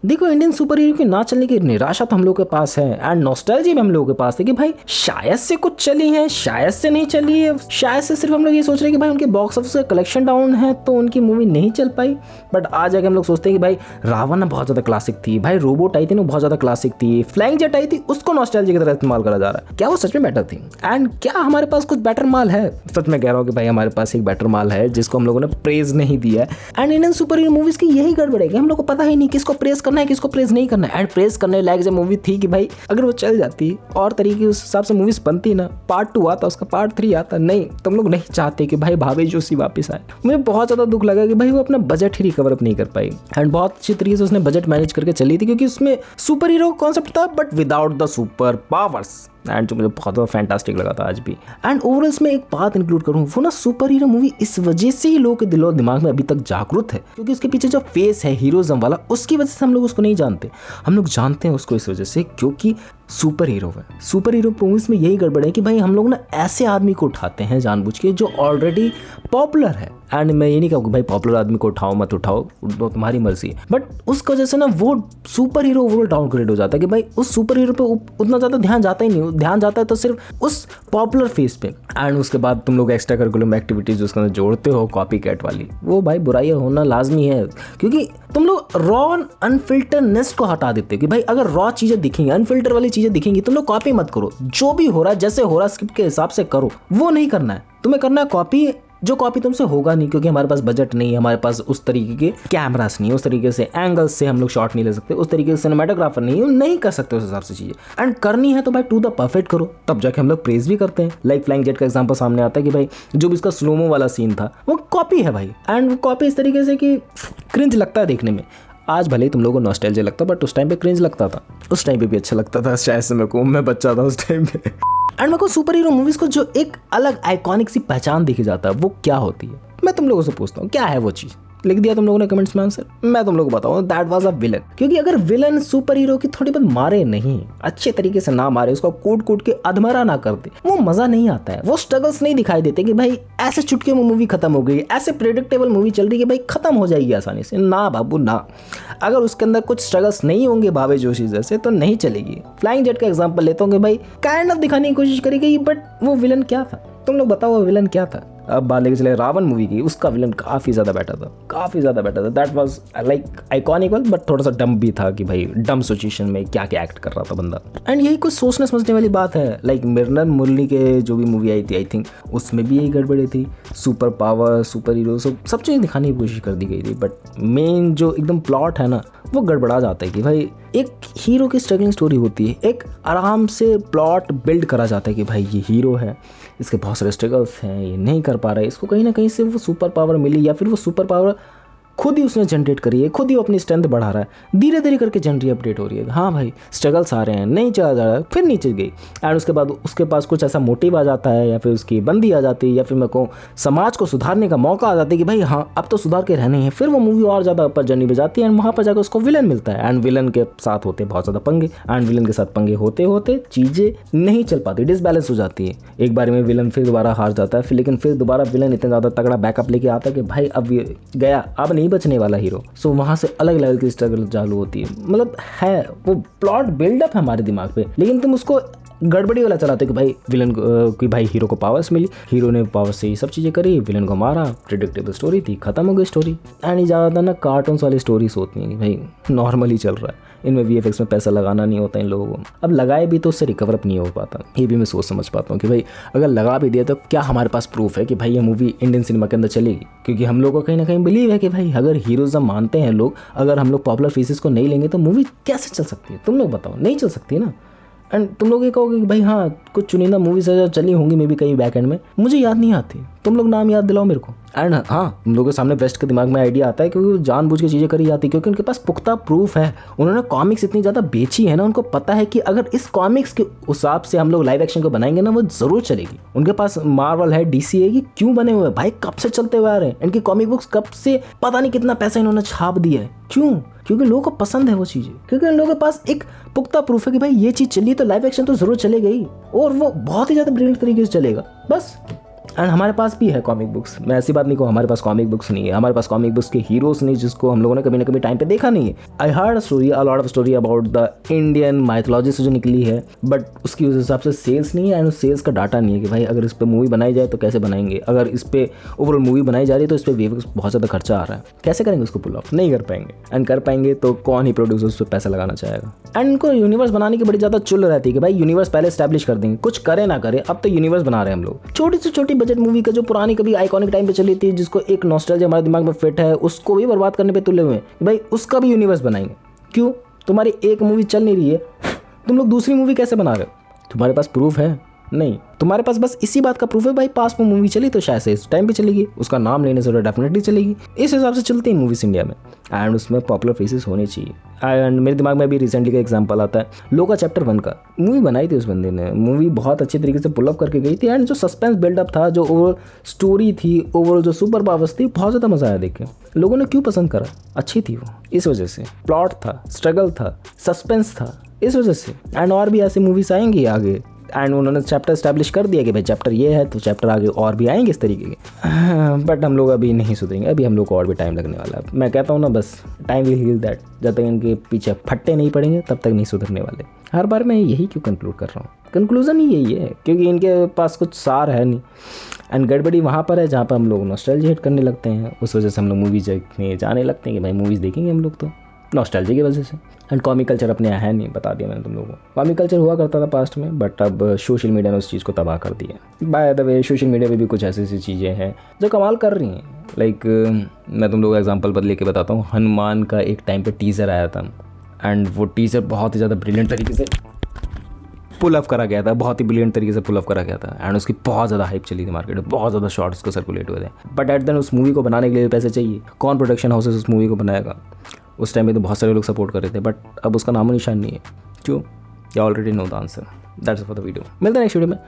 देखो Indian super hero की ना चलने की निराशा तो हम लोग के पास है एंड नॉस्टैल्जिया भी हम लोगों के पास है कि भाई शायद से कुछ चली है, शायद से नहीं चली है, शायद से सिर्फ हम लोग ये सोच रहे हैं कि भाई उनके बॉक्स ऑफिस का कलेक्शन डाउन है तो उनकी मूवी नहीं चल पाई। बट आज जाके हम लोग सोचते हैं कि भाई रावण बहुत ज्यादा क्लासिक थी, भाई रोबोट आई थी ना बहुत ज्यादा क्लासिक थी, फ्लाइंग जेट आई थी उसको नॉस्टैल्जिया की तरह इस्तेमाल करा जा रहा है। क्या वो सच में बेटर थी एंड क्या हमारे पास कुछ बेटर माल है? सच में कह रहा हूँ कि भाई हमारे पास एक बेटर माल है जिसको हम लोगों ने प्रेज नहीं दिया है। And Indian super hero movies की यही गड़बड़ है कि हम लोग को पता ही नहीं किसको प्रेज करना है किसको प्रेज नहीं करना है। एंड प्रेज करने लायक जो मूवी थी कि भाई अगर वो चल जाती और तरीके उस हिसाब से मूवीज बनती ना, पार्ट 2 आता उसका पार्ट 3 आता, नहीं तुम लोग नहीं चाहते कि भाई भाभी जोशी वापस आए। मुझे बहुत ज्यादा दुख लगा कि भाई वो अपना बजट ही रिकवर अप नहीं कर पाई एंड बहुत अच्छी तरीके से उसने बजट मैनेज करके चली थी क्योंकि उसमें सुपर हीरो कॉन्सेप्ट था but without the super powers and जो मुझे बहुत ज़्यादा फैंटास्टिक लगा था आज भी। एंड ओवरऑल इसमें एक बात इंक्लूड करूँ, वो ना सुपर हीरो मूवी इस वजह से ही लोगों के दिलो दिमाग में अभी तक जागरूक है क्योंकि उसके पीछे जो फेस है हीरोइज्म वाला उसकी वजह से हम लोग उसको नहीं जानते। हम लोग जानते हैं उसको इस वजह से क्योंकि सुपर हीरो है। सुपर हीरो मूवीज में यही गड़बड़ है कि भाई हम लोग ना ऐसे आदमी को उठाते हैं जानबूझ के जो ऑलरेडी पॉपुलर है। एंड मैं ये नहीं कहूँगा भाई पॉपुलर आदमी को उठाओ मत उठाओ, वो तुम्हारी मर्जी है, बट उसकी वजह से ना वो सुपर हीरो ओवरऑल डाउनग्रेड हो जाता है कि भाई उस सुपर हीरो पे उतना ज़्यादा ध्यान जाता ही नहीं, ध्यान जाता है तो सिर्फ उस पॉपुलर फेस पे। एंड उसके बाद तुम लोग एक्स्ट्रा करिकुलम एक्टिविटीज उसके अंदर जोड़ते हो कॉपी कैट वाली, वो भाई बुराइयाँ होना लाजमी है क्योंकि तुम लोग रॉ अनफिल्टरनेस को हटा देते हो कि भाई अगर रॉ चीज़ें दिखेंगी अनफिल्टर वाली चीज़ें दिखेंगी तुम लोग कॉपी मत करो, जो भी हो रहा है जैसे हो रहा है स्क्रिप्ट के हिसाब से करो, वो नहीं करना है। तुम्हें करना है कॉपी, जो कॉपी तुमसे होगा नहीं क्योंकि हमारे पास बजट नहीं है, हमारे पास उस तरीके के कैमरास नहीं है, उस तरीके से एंगल्स से हम लोग शॉट नहीं ले सकते, उस तरीके से सिनेमाटोग्राफर नहीं कर सकते उस हिसाब से चीज़ें। एंड करनी है तो भाई टू द परफेक्ट करो, तब जाके हम लोग प्रेज भी करते हैं। लाइक फ्लाइंग जेट का एग्जांपल सामने आता है कि भाई जो भी इसका स्लोमो वाला सीन था वो कॉपी है भाई। एंड वो कॉपी इस तरीके से कि क्रिंज लगता है देखने में। आज भले ही तुम लोगों को नॉस्टैल्जिया लगता बट उस टाइम पे क्रिंज लगता था, उस टाइम पे भी अच्छा लगता था शायद से मेरे को, मैं बच्चा था उस टाइम पे। एंड मेरे को सुपर हीरो मूवीज को जो एक अलग आइकॉनिक सी पहचान दिखी जाता है वो क्या होती है, मैं तुम लोगों से पूछता हूँ क्या है वो चीज़। लिख दिया तुम लोगों ने कमेंट्स में आंसर, मैं तुम लोगों को बताऊँ दैट वाज अ विलन। क्योंकि अगर विलन सुपर हीरो की थोड़ी बहुत मारे नहीं, अच्छे तरीके से ना मारे, उसको कूट कूट के अधमरा ना कर दे, वो मजा नहीं आता है, वो स्ट्रगल्स नहीं दिखाई देते कि भाई ऐसे चुटकी में मूवी खत्म हो गई, ऐसे प्रेडिक्टेबल मूवी चल रही है भाई खत्म हो जाएगी आसानी से। ना बाबू ना, अगर उसके अंदर कुछ स्ट्रगल्स नहीं होंगे भावे जोशी जैसे तो नहीं चलेगी। फ्लाइंग जेट का एग्जाम्पल लेता हूँ कि भाई काइंड ऑफ दिखाने की कोशिश करी गई बट वो विलन क्या था, तुम लोग बताओ वो विलन क्या था। अब बात लेके चले रावण मूवी की, उसका विलन काफ़ी ज़्यादा बेटर था, काफ़ी ज़्यादा बेटर था। दैट वाज लाइक आइकॉनिकल बट थोड़ा सा डम भी था कि भाई डम सिचुएशन में क्या क्या एक्ट कर रहा था बंदा। एंड यही कुछ सोचने समझने वाली बात है। लाइक मिर्नन मुरली के जो भी मूवी आई थी आई थिंक उसमें भी यही गड़बड़ी थी, सुपर पावर सुपर हीरो सब चीज़ दिखाने की कोशिश कर दी गई थी बट मेन जो एकदम प्लॉट है ना वो गड़बड़ा जाता है कि भाई एक हीरो की स्ट्रगलिंग स्टोरी होती है, एक आराम से प्लॉट बिल्ड करा जाता है कि भाई ये हीरो है, इसके बहुत सारे स्ट्रगल्स हैं, ये नहीं कर पा रहा है, इसको कहीं ना कहीं से वो सुपर पावर मिली या फिर वो सुपर पावर खुद ही उसने जनरेट करी है, खुद ही अपनी स्ट्रेंथ बढ़ा रहा है, धीरे धीरे करके जनरी अपडेट हो रही है। हाँ भाई स्ट्रगल्स आ रहे हैं, नहीं चला जा रहा है, फिर नीचे गई एंड उसके बाद उसके पास कुछ ऐसा मोटिव आ जाता है या फिर उसकी बंदी आ जाती है या फिर मैं कहूँ समाज को सुधारने का मौका आ जाता है कि भाई हाँ अब तो सुधार के रहने हैं, फिर वो मूवी और ज़्यादा ऊपर जर्नी पे जाती है एंड वहाँ पर जाकर उसको विलन मिलता है एंड विलन के साथ होते बहुत ज़्यादा पंगे एंड विलन के साथ पंगे होते होते चीज़ें नहीं चल पाती, डिसबैलेंस हो जाती है। एक बार में विलन फिर दोबारा हार जाता है, फिर लेकिन फिर दोबारा विलन इतना ज़्यादा तगड़ा बैकअप लेके आता है कि भाई अब गया, अब नहीं बचने वाला हीरो। सो वहाँ से अलग लेवल की स्ट्रगल चालू होती है। मतलब है वो प्लॉट बिल्डअप है हमारे दिमाग पे, लेकिन तुम उसको गड़बड़ी वाला चलाते कि भाई विलन की भाई हीरो को पावर्स मिली, हीरो ने पावर से ये सब चीज़ें करी, विलन को मारा, प्रेडिक्टेबल स्टोरी थी, खत्म हो गई स्टोरी। एंड ज़्यादा ना कार्टून्स वाली स्टोरीज होती हैं कि भाई नॉर्मली चल रहा है, इनमें VFX में पैसा लगाना नहीं होता इन लोगों को, अब लगाए भी तो उससे रिकवर अप नहीं हो पाता। ये भी मैं सोच समझ पाता हूँ कि भाई अगर लगा भी दिया तो क्या हमारे पास प्रूफ है कि भाई ये मूवी इंडियन सिनेमा के अंदर चलेगी, क्योंकि हम लोग को कहीं ना कहीं बिलीव है कि भाई अगर हीरोइज्म मानते हैं लोग, अगर हम लोग पॉपुलर फेसेस को नहीं लेंगे तो मूवी कैसे चल सकती है, तुम लोग बताओ, नहीं चल सकती ना। एंड तुम लोग ये कहोगे कि भाई हाँ कुछ चुनिंदा मूवीज चली होंगी मे भी कहीं बैक एंड में, मुझे याद नहीं आती, तुम लोग नाम याद दिलाओ मेरे को। एंड हाँ तुम लोगों के सामने वेस्ट के दिमाग में आइडिया आता है क्योंकि वो जानबूझ के चीज़ें करी जाती है, क्योंकि उनके पास पुख्ता प्रूफ है, उन्होंने कॉमिक्स इतनी ज़्यादा बेची है ना, उनको पता है कि अगर इस कॉमिक्स के हिसाब से हम लोग लाइव एक्शन को बनाएंगे ना वो ज़रूर चलेगी। उनके पास मार्वल है, DC है, ये क्यों बने हुए हैं भाई, कब से चलते हुए आ रहे हैं, इनकी कॉमिक बुक्स कब से पता नहीं कितना पैसा इन्होंने छाप दिया है, क्यों? क्योंकि लोगों को पसंद है वो चीज़ें, क्योंकि उन लोगों के पास एक पुख्ता प्रूफ है कि भाई ये चीज़ चली तो लाइव एक्शन तो ज़रूर चलेगा ही और वो बहुत ही ज़्यादा ब्रिलियंट तरीके से चलेगा बस। एंड हमारे पास भी है कॉमिक बुक्स, मैं ऐसी बात नहीं कहूँ हमारे पास कॉमिक बुक्स नहीं है, हमारे पास कॉमिक बुक्स के हीरोज नहीं जिसको हम लोगों ने कभी ना कभी टाइम पे देखा नहीं है। I heard a story, a lot of story about the Indian mythology से जो निकली है, बट उसकी उस हिसाब से सेल्स नहीं है एंड उस सेल्स का डाटा नहीं है कि भाई अगर इस पर मूवी बनाई जाए तो कैसे बनाएंगे, अगर इस पर ओवरऑल मूवी बनाई जा रही है तो इस पर वीएफएक्स बहुत ज़्यादा खर्चा आ रहा है, कैसे करेंगे उसको पुल ऑफ, नहीं कर पाएंगे। एंड कर पाएंगे तो कौन ही प्रोड्यूसर उस पर पैसा लगाना चाहेगा। एंड इनको यूनिवर्स बनाने की बड़ी ज़्यादा चुल रहती है कि भाई यूनिवर्स पहले स्टैब्लिश कर देंगे, कुछ करे ना करे, अब तो यूनिवर्स बना रहे हैं हम लोग। छोटी से छोटी बजट मूवी का जो पुरानी कभी आइकॉनिक टाइम पे चली थी, जिसको एक नॉस्टैल्जिया हमारे दिमाग में फिट है, उसको भी बर्बाद करने पे तुले हुए हैं कि भाई उसका भी यूनिवर्स बनाएंगे। क्यों? तुम्हारी एक मूवी चल नहीं रही है, तुम लोग दूसरी मूवी कैसे बना रहे हो? तुम्हारे पास प्रूफ है? नहीं, तुम्हारे पास बस इसी बात का प्रूफ है भाई पास में मूवी चली तो शायद से इस टाइम पे चलेगी, उसका नाम लेने से डेफिनेटली चलेगी। इस हिसाब से चलती है मूवीज इंडिया में एंड उसमें पॉपुलर फेसेस होने चाहिए। एंड मेरे दिमाग में अभी रिसेंटली का एग्जांपल आता है, लोका चैप्टर 1 का मूवी बनाई थी उस बंदे ने, मूवी बहुत अच्छे तरीके से पुल अप करके गई थी एंड जो सस्पेंस बिल्डअप था, जो ओवरऑल स्टोरी थी, ओवरऑल जो सुपर पावर्स थी, बहुत ज़्यादा मजा आया देख के। लोगों ने क्यों पसंद करा? अच्छी थी वो, इस वजह से प्लॉट था, स्ट्रगल था, सस्पेंस था, इस वजह से। एंड और भी ऐसी मूवीज आएंगी आगे एंड उन्होंने चैप्टर स्टैब्लिश कर दिया कि भाई चैप्टर ये है तो चैप्टर आगे और भी आएंगे इस तरीके के। बट हम लोग अभी नहीं सुधरेंगे, अभी हम लोग को और भी टाइम लगने वाला है। मैं कहता हूँ ना, बस टाइम विल हील दैट। जब तक इनके पीछे फट्टे नहीं पड़ेंगे तब तक नहीं सुधरने वाले। हर बार मैं यही क्यों कंक्लूड कर रहा हूँ, कंक्लूजन ही यही है क्योंकि इनके पास कुछ सार है नहीं एंड गड़बड़ी वहाँ पर है जहाँ पर हम लोग नॉस्टैल्जिया हिट करने लगते हैं। उस वजह से हम लोग मूवीज देखने जाने लगते हैं कि भाई मूवीज़ देखेंगे हम लोग तो नॉस्टैल्जिया की वजह से। एंड कॉमिक कल्चर अपने यहाँ है नहीं, बता दिया मैंने तुम लोगों को। कॉमिक कल्चर हुआ करता था पास्ट में, बट अब सोशल मीडिया ने उस चीज़ को तबाह कर दिया। By the way social media पे भी कुछ ऐसी ऐसी चीज़ें हैं जो कमाल कर रही हैं। लाइक मैं तुम लोगों का एग्जांपल पर लेके बताता हूँ, हनुमान का एक टाइम पे टीज़र आया था एंड वो टीज़र बहुत ही ज़्यादा ब्रिलियंट तरीके से पुल अप करा गया था, बहुत ही ब्रिलियंट तरीके से पुल अप करा गया था एंड उसकी बहुत ज़्यादा हाइप चली थी मार्केट में, बहुत ज़्यादा शॉर्ट्स को सर्कुलेट हुए थे। बट एट देन उस मूवी को बनाने के लिए पैसे चाहिए, कौन प्रोडक्शन हाउसेस उस मूवी को बनाएगा? उस टाइम में तो बहुत सारे लोग सपोर्ट कर रहे थे, बट अब उसका नामो निशान नहीं है। क्यों? You already know the answer. That's for the video. मिलते हैं नेक्स्ट वीडियो में।